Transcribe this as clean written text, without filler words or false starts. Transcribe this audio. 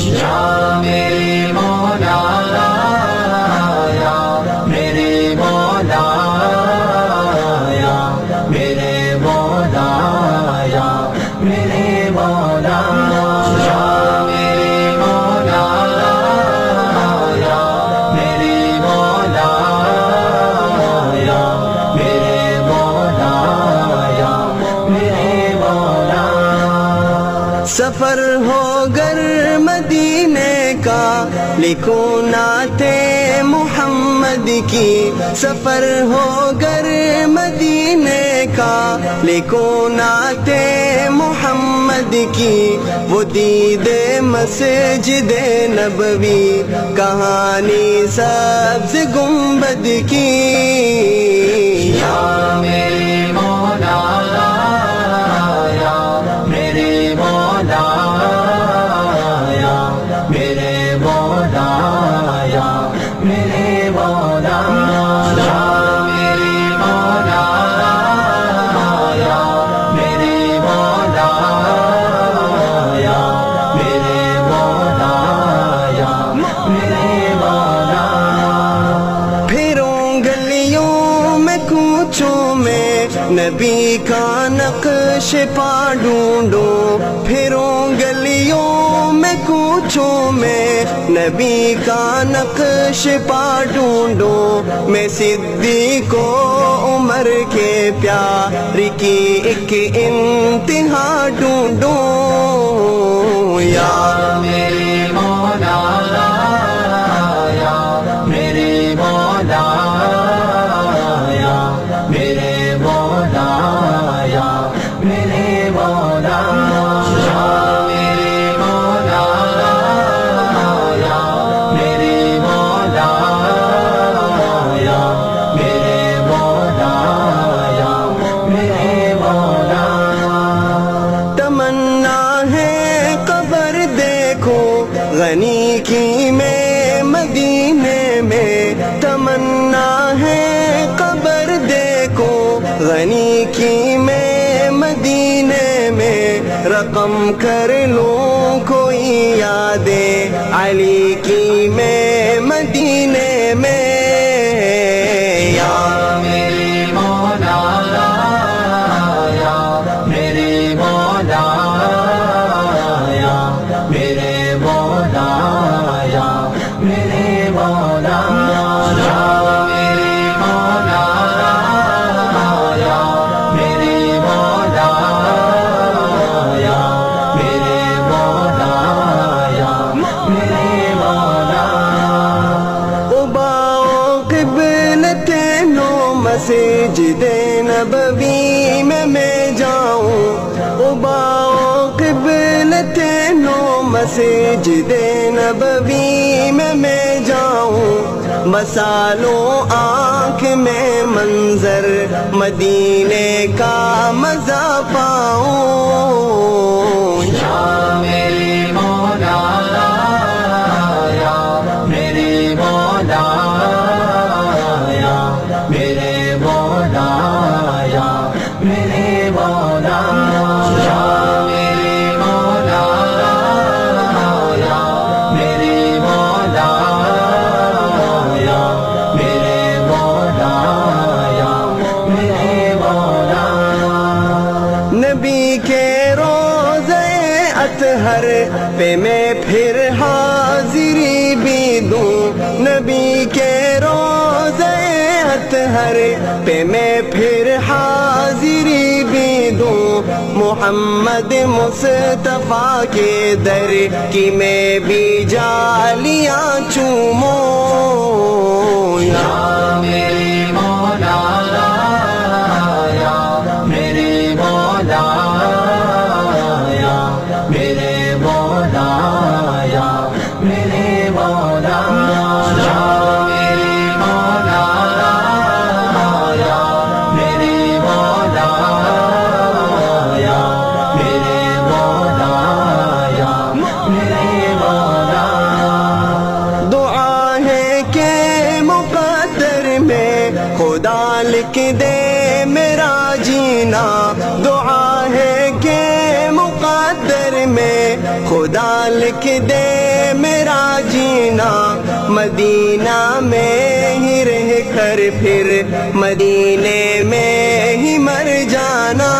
یا میرے مولا یا میرے مولا یا میرے مولا یا میرے مولا یا میرے مولا یا میرے مولا یا میرے مولا یا میرے مولا. سفر ہو گر مدینے کا لکھوں نعت محمد کی، سفر ہو گر مدینے کا لکھوں نعت محمد کی، وہ دید مسجد نبوی کہانی سبز گنبد کی. یا میرے مولا یا میرے مولا یا میرے مولا یا میرے مولا یا میرے مولا یا میرے مولا یا میرے مولا یا میرے مولا. پھروں گلیوں میں کوچوں میں نبی کا نقش پا ڈھونڈوں، پھروں گلیوں میں کوچوں میں نبی کا نقش پا ڈھونڈوں، میں صدیق و عمر کے پیار کی ایک انتہا ڈھونڈوں. یا میرے مولا یا میرے مولا یا میرے مولا یا میرے مولا یا میرے مولا یا میرے مولا یا میرے مولا یا میرے مولا. تمنا ہے قبر دیکھو غنی کی میں مدینے میں، تمنا ہے قبر دیکھو غنی کی میں مدینے میں، رقم کر لوں کوئی یاد علی کی میں مدینے میں. یا میرے مولا یا میرے مولا یا میرے مولا یا میرے مولا یا میرے مولا یا میرے مولا یا میرے مولا یا میرے مولا. قبلتینوں مسجد نبوی میں جاؤں، قبلتینوں مسجد نبوی میں جاؤں، مسالوں آنکھ میں منظر مدینے کا مزہ پاؤں. یا میرے مولا یا میرے مولا یا میرے مولا یا میرے مولا یا میرے مولا یا میرے مولا یا میرے مولا یا میرے مولا. نبی کے روضے اطہر پہ میں پھر حاضری بھی دوں، نبی کے روضے اطہر پہ میں پھر حاضری بھی دوں، محمد مصطفیٰ کے در کی میں بھی جالیاں چوموں. یا میرے مولا یا میرے مولا یا میرے مولا یا میرے مولا یا میرے مولا یا میرے مولا یا میرے مولا یا میرے مولا. دعا ہے کہ مقدر میں خدا لکھ دے میرا جینا، دعا ہے کہ مقدر میں خدا لکھ دے میرا جینا مدینہ میں ہی رہ کر پھر مدینے میں ہی مر جانا